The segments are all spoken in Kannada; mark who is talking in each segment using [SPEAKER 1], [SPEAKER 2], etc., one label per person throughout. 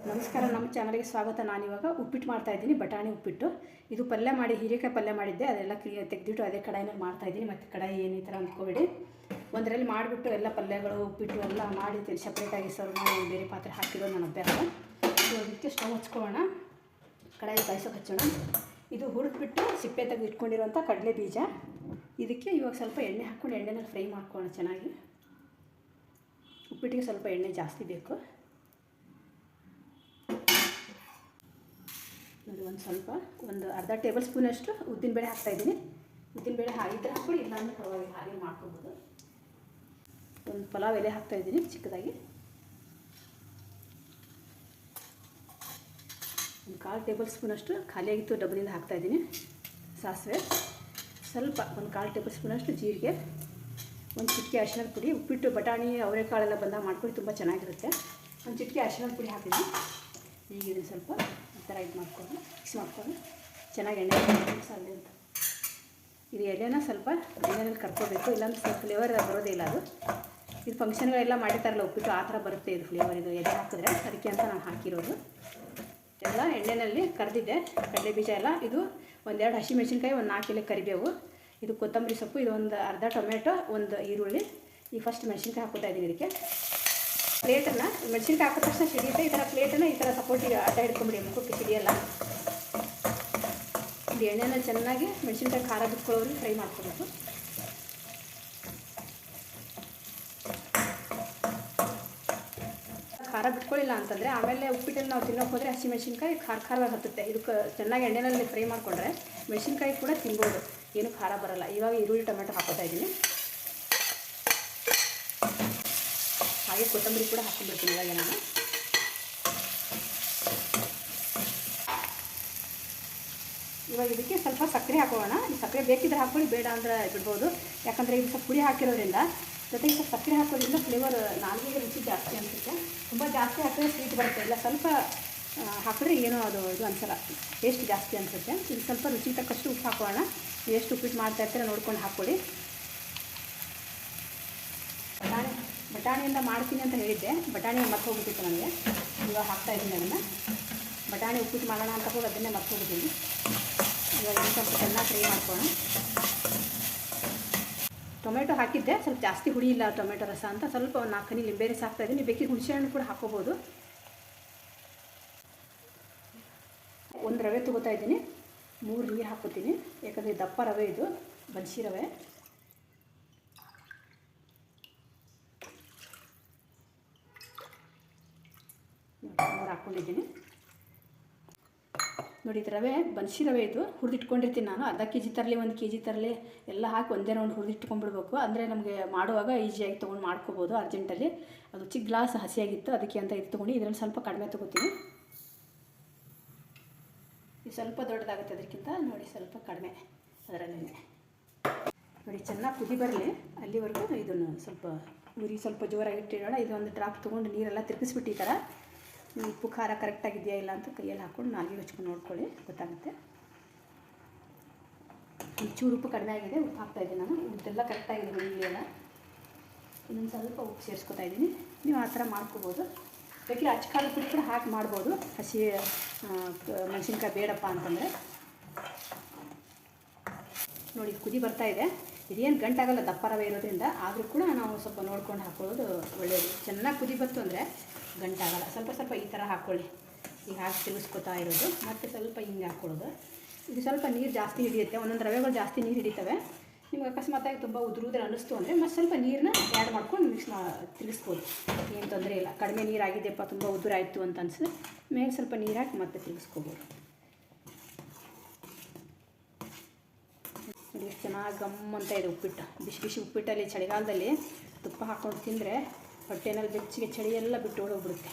[SPEAKER 1] ನಮಸ್ಕಾರ, ನಮ್ಮ ಚಾನಲ್ಗೆ ಸ್ವಾಗತ. ನಾನಿವಾಗ ಉಪ್ಪಿಟ್ಟು ಮಾಡ್ತಾಯಿದ್ದೀನಿ, ಬಟಾಣಿ ಉಪ್ಪಿಟ್ಟು. ಇದು ಪಲ್ಯ ಮಾಡಿ ಹೀರೆಕಾಯಿ ಪಲ್ಯ ಮಾಡಿದ್ದೆ, ಅದೆಲ್ಲ ತೆಗೆದಿಟ್ಟು ಅದೇ ಕಡಾಯಿನಲ್ಲಿ ಮಾಡ್ತಾಯಿದ್ದೀನಿ. ಮತ್ತು ಕಡಾಯಿ ಏನು ಈ ಥರ ಅಂದ್ಕೊಬೇಡಿ, ಒಂದರಲ್ಲಿ ಮಾಡಿಬಿಟ್ಟು ಎಲ್ಲ ಪಲ್ಯಗಳು ಉಪ್ಪಿಟ್ಟು ಎಲ್ಲ ಮಾಡಿ ಸಪ್ರೇಟಾಗಿ ಸರ್ವ್ ಮಾಡಿ ಬೇರೆ ಪಾತ್ರೆ ಹಾಕಿರೋದು ನನ್ನ ಅಭ್ಯಾಸ. ಅದಕ್ಕೆ ಸ್ಟವ್ ಹಚ್ಕೊಳ್ಳೋಣ, ಕಡಾಯಿ ಕಾಯಿಸೋಕೆ ಹಚ್ಚೋಣ. ಇದು ಹುರಿದ್ಬಿಟ್ಟು ಸಿಪ್ಪೆ ತೆಗೆದು ಇಟ್ಕೊಂಡಿರೋಂಥ ಕಡಲೆ ಬೀಜ. ಇದಕ್ಕೆ ಇವಾಗ ಸ್ವಲ್ಪ ಎಣ್ಣೆ ಹಾಕ್ಕೊಂಡು ಎಣ್ಣೆನಲ್ಲಿ ಫ್ರೈ ಮಾಡ್ಕೊಳ್ಳೋಣ ಚೆನ್ನಾಗಿ. ಉಪ್ಪಿಟ್ಟಿಗೆ ಸ್ವಲ್ಪ ಎಣ್ಣೆ ಜಾಸ್ತಿ ಬೇಕು ನೋಡಿ. ಒಂದು ಅರ್ಧ ಟೇಬಲ್ ಸ್ಪೂನಷ್ಟು ಉದ್ದಿನಬೇಳೆ ಹಾಕ್ತಾಯಿದ್ದೀನಿ. ಉದ್ದಿನಬೇಳೆ ಹಾಗಿದ್ರೆ ಹಾಕ್ಕೊಳ್ಳಿ, ಇಲ್ಲಾಂದರೆ ಪರವಾಗಿಲ್ಲ, ಹಾಗೆ ಮಾಡ್ಕೊಬೋದು. ಒಂದು ಪಲಾವ್ ಎಲೆ ಹಾಕ್ತಾಯಿದ್ದೀನಿ ಚಿಕ್ಕದಾಗಿ. ಒಂದು 1/4 ಟೇಬಲ್ ಸ್ಪೂನಷ್ಟು ಖಾಲಿಯಾಗಿತ್ತು ಡಬ್ಬದಿಂದ ಹಾಕ್ತಾಯಿದ್ದೀನಿ. ಸಾಸಿವೆ ಸ್ವಲ್ಪ, ಒಂದು 1/4 ಟೇಬಲ್ ಸ್ಪೂನಷ್ಟು ಜೀರಿಗೆ, ಒಂದು ಚಿಟಿಕೆ ಅರಿಶಿಣದ ಪುಡಿ. ಉಪ್ಪಿಟ್ಟು ಬಟಾಣಿ ಅವರೆಕಾಳೆಲ್ಲ ಬಂದಾಗ ಮಾಡ್ಕೊಂಡು ತುಂಬ ಚೆನ್ನಾಗಿರುತ್ತೆ. ಒಂದು ಚಿಟಿಕೆ ಅರಿಶಿಣದ ಪುಡಿ ಹಾಕಿದ್ದೀನಿ. ಈಗ ಇದನ್ನು ಸ್ವಲ್ಪ ಈ ಥರ ಇದು ಮಾಡ್ಕೊಂಡು ಮಿಕ್ಸ್ ಮಾಡ್ಕೊಂಡು ಚೆನ್ನಾಗಿ ಎಣ್ಣೆ ಸಾಲಿ ಅಂತ. ಇದು ಎಲೆನ ಸ್ವಲ್ಪ ಎಣ್ಣೆಯಲ್ಲಿ ಕರ್ಕೋಬೇಕು, ಇಲ್ಲಾಂದ್ರೆ ಸ್ವಲ್ಪ ಫ್ಲೇವರ್ ಬರೋದೇ ಇಲ್ಲ. ಇದು ಫಂಕ್ಷನ್ಗಳೆಲ್ಲ ಮಾಡಿರ್ತಾರಲ್ಲ ಉಪ್ಪಿಟ್ಟು, ಆ ಥರ ಬರುತ್ತೆ ಇದು ಫ್ಲೇವರ್. ಇದು ಎಲೆ ಹಾಕಿದ್ರೆ ಅದಕ್ಕೆ ಅಂತ ನಾನು ಹಾಕಿರೋದು. ಎಲ್ಲ ಎಣ್ಣೆಯಲ್ಲಿ ಕರೆದಿದ್ದೆ ಕಡಲೆ ಬೀಜ ಎಲ್ಲ. ಇದು 1-2 ಹಸಿಮೆಣಸಿನ್ಕಾಯಿ, ಒಂದು 4 ಎಲೆ ಕರಿಬೇವು, ಇದು ಕೊತ್ತಂಬರಿ ಸೊಪ್ಪು, ಇದು ಒಂದು ಅರ್ಧ ಟೊಮೆಟೊ, ಒಂದು ಈರುಳ್ಳಿ. ಈಗ ಫಸ್ಟ್ ಮೆಣಸಿನ್ಕಾಯಿ ಹಾಕೋತಾ ಇದ್ದೀನಿ ಇದಕ್ಕೆ. ಪ್ಲೇಟನ್ನು ಮೆಣಸಿನ್ಕಾಯಿ ಹಾಕಿದ ತಕ್ಷಣ ಸಿಡಿಯುತ್ತೆ. ಈ ಥರ ಪ್ಲೇಟನ್ನು ಈ ಥರ ಸಪೋರ್ಟಿಗೆ ಅಡ್ಡ ಹಿಡ್ಕೊಂಬಿಡಿ, ಮುಖಕ್ಕೆ ಸಿಡಿಯಲ್ಲ. ಇದು ಎಣ್ಣೆನ ಚೆನ್ನಾಗಿ ಮೆಣಸಿನ್ಕಾಯಿ ಖಾರ ಬಿಟ್ಕೊಳ್ಳೋರಿಗೆ ಫ್ರೈ ಮಾಡ್ಕೋಬೇಕು. ಖಾರ ಬಿಟ್ಕೊಳ್ಳಿಲ್ಲ ಅಂತಂದರೆ ಆಮೇಲೆ ಉಪ್ಪಿಟ್ಟಲ್ಲಿ ನಾವು ತಿನ್ನೋಕೆ ಹೋದರೆ ಹಸಿಮೆಣಸಿನ್ಕಾಯಿ ಖಾರವಾಗಿ ಹತ್ತುತ್ತೆ. ಇದಕ್ಕೆ ಚೆನ್ನಾಗಿ ಎಣ್ಣೆನಲ್ಲಿ ಫ್ರೈ ಮಾಡಿಕೊಂಡ್ರೆ ಮೆಣಸಿನ್ಕಾಯಿ ಕೂಡ ತಿನ್ಬೋದು, ಏನು ಖಾರ ಬರೋಲ್ಲ. ಇವಾಗ ಈರುಳ್ಳಿ ಟೊಮೆಟೊ ಹಾಕೋತಾ ಇದ್ದೀನಿ. ಹಾಗೆ ಕೊತ್ತಂಬರಿ ಕೂಡ ಹಾಕ್ಕೊಂಡ್ಬಿಡ್ತೀನಿ ಇವಾಗ ನಾನು. ಇವಾಗ ಇದಕ್ಕೆ ಸ್ವಲ್ಪ ಸಕ್ಕರೆ ಹಾಕೋಣ. ಈ ಸಕ್ಕರೆ ಬೇಕಿದ್ರೆ ಹಾಕ್ಕೊಳ್ಳಿ, ಬೇಡ ಅಂದರೆ ಬಿಡ್ಬೋದು. ಯಾಕಂದರೆ ಇದು ಸ್ವಲ್ಪ ಪುಡಿ ಹಾಕಿರೋದ್ರಿಂದ, ಜೊತೆಗೆ ಸ್ವಲ್ಪ ಸಕ್ಕರೆ ಹಾಕೋದ್ರಿಂದ ಫ್ಲೇವರ್ ನಾಲ್ಗೆಗೆ ರುಚಿ ಜಾಸ್ತಿ ಅನಿಸುತ್ತೆ. ತುಂಬ ಜಾಸ್ತಿ ಹಾಕಿದ್ರೆ ಸ್ವೀಟ್ ಬರುತ್ತೆ, ಇಲ್ಲ ಸ್ವಲ್ಪ ಹಾಕಿದ್ರೆ ಏನೋ ಅದು ಇದು ಅನಿಸಲ್ಲ, ಟೇಸ್ಟ್ ಜಾಸ್ತಿ ಅನಿಸುತ್ತೆ. ಇದು ಸ್ವಲ್ಪ ರುಚಿ ತಕ್ಕಷ್ಟು ಉಪ್ಪು ಹಾಕೋಣ. ಎಷ್ಟು ಉಪ್ಪಿಟ್ಟು ಮಾಡ್ತಾ ಇರ್ತೀರ ನೋಡ್ಕೊಂಡು ಹಾಕ್ಕೊಳ್ಳಿ. ಬಟಾಣಿಯಿಂದ ಮಾಡ್ತೀನಿ ಅಂತ ಹೇಳಿದ್ದೆ, ಬಟಾಣಿ ಮತ್ತೆ ಹೋಗ್ಬಿಟ್ಟಿತ್ತು ನನಗೆ. ಇವಾಗ ಹಾಕ್ತಾಯಿದ್ದೀನಿ ಅದನ್ನು. ಬಟಾಣಿ ಉಪ್ಪಿಟ್ಟು ಮಾಡೋಣ ಅಂತ ಹೋಗಿ ಅದನ್ನೇ ಮತ್ತೆ ಹೋಗಿದ್ದೀನಿ. ಇವಾಗ ಸ್ವಲ್ಪ ಚೆನ್ನಾಗಿ ಫ್ರೈ ಮಾಡ್ಕೊಳ್ಳೋಣ. ಟೊಮೆಟೊ ಹಾಕಿದ್ದೆ, ಸ್ವಲ್ಪ ಜಾಸ್ತಿ ಹುಳಿ ಇಲ್ಲ ಟೊಮೆಟೊ ರಸ ಅಂತ, ಸ್ವಲ್ಪ ಒಂದು 4 ಹನಿ ಲಿಂಬೆ ರಸ ಹಾಕ್ತಾಯಿದ್ದೀನಿ. ಬೇಕಿದ್ರೆ ಹುಣಸೆ ಹಣ್ಣು ಕೂಡ ಹಾಕ್ಕೋಬೋದು. ಒಂದು ರವೆ ತೊಗೋತಾ ಇದ್ದೀನಿ, 3 ನೀರು ಹಾಕ್ಕೋತೀನಿ. ಯಾಕಂದರೆ ದಪ್ಪ ರವೆ ಇದು, ಬನ್ಸಿ ರವೆ. ಹಾಕ್ಕೊಂಡಿದ್ದೀನಿ ನೋಡಿ. ಇದು ರವೆ ಬನ್ಸಿ ರವೆ, ಇದು ಹುರಿದಿಟ್ಕೊಂಡಿರ್ತೀನಿ ನಾನು. ಅರ್ಧ ಕೆಜಿ ತರಲಿ, 1 ಕೆಜಿ ತರಲಿ, ಎಲ್ಲ ಹಾಕಿ ಒಂದೇ ರೌಂಡ್ ಹುರಿದಿಟ್ಕೊಂಡ್ಬಿಡ್ಬೇಕು. ಅಂದರೆ ನಮಗೆ ಮಾಡುವಾಗ ಈಸಿಯಾಗಿ ತೊಗೊಂಡು ಮಾಡ್ಕೋಬೋದು ಅರ್ಜೆಂಟಲ್ಲಿ. ಅದು ಚಿಕ್ಕ ಗ್ಲಾಸ್ ಹಸಿಯಾಗಿತ್ತು, ಅದಕ್ಕೆ ಅಂತ ಇದು ತೊಗೊಂಡು ಇದರಲ್ಲಿ ಸ್ವಲ್ಪ ಕಡಿಮೆ ತೊಗೋತೀನಿ. ಇದು ಸ್ವಲ್ಪ ದೊಡ್ಡದಾಗುತ್ತೆ ಅದಕ್ಕಿಂತ, ನೋಡಿ ಸ್ವಲ್ಪ ಕಡಿಮೆ ಅದರಲ್ಲೇ. ನೋಡಿ ಚೆನ್ನಾಗಿ ಕುದಿ ಬರಲಿ ಅಲ್ಲಿವರೆಗೂ ಇದನ್ನು ಸ್ವಲ್ಪ ಉರಿ ಸ್ವಲ್ಪ ಜೋರಾಗಿ ಇಟ್ಟಿಡೋಣ. ಇದೊಂದು ಡ್ರಾಪ್ ತೊಗೊಂಡು ನೀರೆಲ್ಲ ತಿರುಗಿಸ್ಬಿಟ್ಟು ಈ ಥರ ಉಪ್ಪು ಖಾರ ಕರೆಕ್ಟಾಗಿದೆಯಾ ಇಲ್ಲ ಅಂತ ಕೈಯಲ್ಲಿ ಹಾಕ್ಕೊಂಡು ನಾಲ್ಗೆ ಹಚ್ಕೊಂಡು ನೋಡ್ಕೊಳ್ಳಿ, ಗೊತ್ತಾಗುತ್ತೆ. ಒಂಚೂರು ಉಪ್ಪು ಕಡಿಮೆ ಆಗಿದೆ, ಉಪ್ಪು ಹಾಕ್ತಾಯಿದ್ದೀನಿ ನಾನು. ಇದೆಲ್ಲ ಕರೆಕ್ಟಾಗಿದೆ ಹುಳಿಯೆಲ್ಲ. ಇನ್ನೊಂದು ಸ್ವಲ್ಪ ಉಪ್ಪು ಸೇರಿಸ್ಕೊತಾ ಇದ್ದೀನಿ. ನೀವು ಆ ಥರ ಮಾಡ್ಕೋಬೋದು. ಬೇಕಿದ್ರೆ ಅಚ್ಚಕಾರದ ಪುಡಿ ಕೂಡ ಹಾಕಿ ಮಾಡ್ಬೋದು, ಹಸಿ ಮೆಣಸಿನ್ಕಾಯಿ ಬೇಡಪ್ಪ ಅಂತಂದರೆ. ನೋಡಿ ಕುದಿ ಬರ್ತಾಯಿದೆ. ಇದೇನು ಗಂಟಾಗಲ್ಲ ದಪ್ಪ ರವೆ ಇರೋದ್ರಿಂದ, ಆದರೂ ಕೂಡ ನಾವು ಸ್ವಲ್ಪ ನೋಡ್ಕೊಂಡು ಹಾಕ್ಕೊಳ್ಳೋದು ಒಳ್ಳೆಯದು. ಚೆನ್ನಾಗಿ ಕುದಿ ಬಂತು ಅಂದರೆ ಗಂಟಾಗಲ್ಲ. ಸ್ವಲ್ಪ ಈ ಥರ ಹಾಕ್ಕೊಳ್ಳಿ. ಈಗ ಹಾಕಿ ತಿರುಗಿಸ್ಕೊತಾ ಇರೋದು, ಮತ್ತು ಸ್ವಲ್ಪ ಹಿಂಗೆ ಹಾಕ್ಕೊಳ್ಳೋದು. ಇದು ಸ್ವಲ್ಪ ನೀರು ಜಾಸ್ತಿ ಹಿಡಿಯುತ್ತೆ, ಒಂದೊಂದು ರವೆಗಳು ಜಾಸ್ತಿ ನೀರು ಹಿಡಿತವೆ. ನಿಮ್ಗೆ ಅಕಸ್ಮಾತಾಗಿ ತುಂಬ ಉದುರುದ್ರೆ ಅನ್ನಿಸ್ತು ಅಂದರೆ ಮತ್ತು ಸ್ವಲ್ಪ ನೀರನ್ನ ಆ್ಯಡ್ ಮಾಡ್ಕೊಂಡು ತಿರುಗಿಸ್ಬೋದು, ಏನು ತೊಂದರೆ ಇಲ್ಲ. ಕಡಿಮೆ ನೀರಾಗಿದೆಯಪ್ಪ, ತುಂಬ ಉದುರಾಯಿತು ಅಂತ ಅನಿಸಿದ್ರೆ ಮೇಲೆ ಸ್ವಲ್ಪ ನೀರು ಹಾಕಿ ಮತ್ತೆ ತಿರುಗಿಸ್ಕೋಬೋದು. ನೋಡಿ ಎಷ್ಟು ಚೆನ್ನಾಗಿ ಗಮ್ಮಂತ ಇದೆ ಉಪ್ಪಿಟ್ಟು. ಬಿಸಿ ಬಿಸಿ ಉಪ್ಪಿಟ್ಟಲ್ಲಿ ಚಳಿಗಾಲದಲ್ಲಿ ತುಪ್ಪ ಹಾಕ್ಕೊಂಡು ತಿಂದರೆ ಹೊಟ್ಟೆನಲ್ಲಿ ಬೆಚ್ಚಗೆ ಚಳಿ ಎಲ್ಲ ಬಿಟ್ಟು ಹೋಗ್ಬಿಡುತ್ತೆ.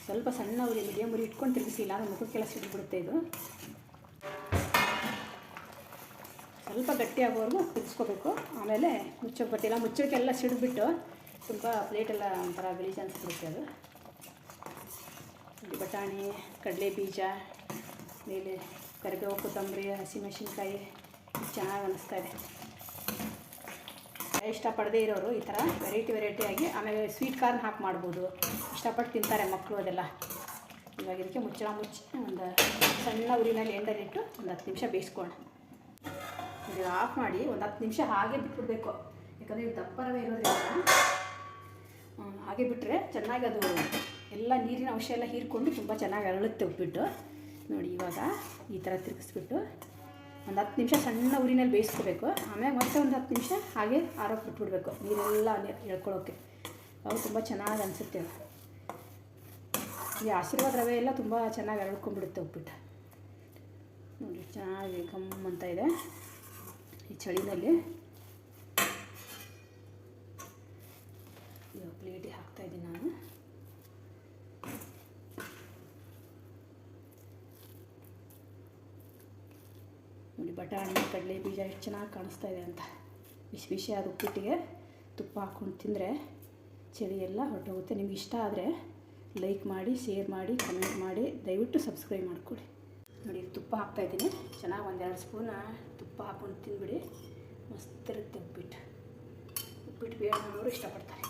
[SPEAKER 1] ಸ್ವಲ್ಪ ಸಣ್ಣ ಉರಿ, ಮೀಡಿಯಮ್ ಉರಿ ಇಟ್ಕೊಂಡು ತಿರುಗಿಸಿಲ್ಲ ಅಂದರೆ ಮುಖಕ್ಕೆಲ್ಲ ಸಿಡಿಬಿಡುತ್ತೆ. ಇದು ಸ್ವಲ್ಪ ಗಟ್ಟಿಯಾಗೋವರೆಗೂ ತಿರ್ಗಿಸ್ಕೋಬೇಕು. ಆಮೇಲೆ ಮುಚ್ಚೋಕೆ ಬರ್ತಿಲ್ಲ, ಮುಚ್ಚೋಕ್ಕೆಲ್ಲ ಸಿಡಿದ್ಬಿಟ್ಟು ತುಂಬ ಪ್ಲೇಟೆಲ್ಲ ಒಂಥರ ಗಲೀಜು ಅನಿಸ್ಬಿಡುತ್ತೆ ಅದು. ಬಟಾಣಿ, ಕಡಲೆ ಬೀಜ, ಮೇಲೆ ಕರಿಬೇವು, ಕೊತ್ತಂಬರಿ, ಹಸಿಮೆಣಸಿನ್ಕಾಯಿ ಚೆನ್ನಾಗಿ ಅನ್ನಿಸ್ತಾ ಇದೆ. ಇಷ್ಟಪಡದೇ ಇರೋರು ಈ ಥರ ವೆರೈಟಿಯಾಗಿ ಆಮೇಲೆ ಸ್ವೀಟ್ ಕಾರ್ನ್ ಹಾಕಿ ಮಾಡ್ಬೋದು. ಇಷ್ಟಪಟ್ಟು ತಿಂತಾರೆ ಮಕ್ಕಳು ಅದೆಲ್ಲ. ಇವಾಗ ಇದಕ್ಕೆ ಮುಚ್ಚಿ ಒಂದು ಸಣ್ಣ ಉರಿನಲ್ಲಿ ಎಂಡಲ್ಲಿಟ್ಟು ಒಂದು 10 ನಿಮಿಷ ಬೇಯಿಸ್ಕೊಳ್ಳೋಣ. ಇದು ಆಫ್ ಮಾಡಿ ಒಂದು 10 ನಿಮಿಷ ಹಾಗೆ ಬಿಟ್ಬಿಡ್ಬೇಕು. ಯಾಕಂದರೆ ಇದು ದಪ್ಪ ರವೆ ಇರೋದ್ರಿಂದ ಹಾಗೆ ಬಿಟ್ಟರೆ ಚೆನ್ನಾಗಿ ಅದು ಎಲ್ಲ ನೀರಿನ ಅಂಶ ಎಲ್ಲ ಹೀರ್ಕೊಂಡು ತುಂಬ ಚೆನ್ನಾಗಿ ಅರಳುತ್ತೆ ಉಪ್ಪಿಟ್ಟು. ನೋಡಿ ಇವಾಗ ಈ ಥರ ತಿರುಗಿಸ್ಬಿಟ್ಟು ಒಂದು 10 ನಿಮಿಷ ಸಣ್ಣ ಉರಿನಲ್ಲಿ ಬೇಯಿಸ್ಕೋಬೇಕು. ಆಮೇಲೆ ಮತ್ತೆ ಒಂದು 10 ನಿಮಿಷ ಹಾಗೆ ಆರೋಗ್ಯ ಬಿಟ್ಬಿಡ್ಬೇಕು, ನೀರೆಲ್ಲ ಎಳ್ಕೊಳ್ಳೋಕ್ಕೆ. ಅವು ತುಂಬ ಚೆನ್ನಾಗಿ ಅನಿಸುತ್ತೆ. ಈ ಆಶೀರ್ವಾದ ರವೆ ಎಲ್ಲ ತುಂಬ ಚೆನ್ನಾಗಿ ಅರಳ್ಕೊಂಡ್ಬಿಡುತ್ತೆ ಉಪ್ಪಿಟ್ಟು. ನೋಡಿ ಚೆನ್ನಾಗಿ ಗಮ್ ಅಂತ ಇದೆ ಈ ಚಳಿನಲ್ಲಿ. ಇವಾಗ ಪ್ಲೇಟಿಗೆ ಹಾಕ್ತಾಯಿದ್ದೀನಿ ನಾನು. ನೋಡಿ ಬಟಾಣಿ ಕಡಲೆ ಬೀಜ ಎಷ್ಟು ಚೆನ್ನಾಗಿ ಕಾಣಿಸ್ತಾ ಇದೆ ಅಂತ. ಬಿಸಿ ಆದ ಉಪ್ಪಿಟ್ಟಿಗೆ ತುಪ್ಪ ಹಾಕ್ಕೊಂಡು ತಿಂದರೆ ಚಳಿ ಎಲ್ಲ ಹೊರಟೋಗುತ್ತೆ. ನಿಮ್ಗೆ ಇಷ್ಟ ಆದರೆ ಲೈಕ್ ಮಾಡಿ, ಶೇರ್ ಮಾಡಿ, ಕಮೆಂಟ್ ಮಾಡಿ, ದಯವಿಟ್ಟು ಸಬ್ಸ್ಕ್ರೈಬ್ ಮಾಡಿಕೊಡಿ. ನೋಡಿ ತುಪ್ಪ ಹಾಕ್ತಾಯಿದ್ದೀನಿ. ಚೆನ್ನಾಗಿ 1-2 ಸ್ಪೂನ್ ತುಪ್ಪ ಹಾಕ್ಕೊಂಡು ತಿಂದುಬಿಡಿ. ಮಸ್ತ್ ಇರುತ್ತೆ ಉಪ್ಪಿಟ್ಟು. ಬೇಡ ಮಾಡೋರು ಇಷ್ಟಪಡ್ತಾರೆ.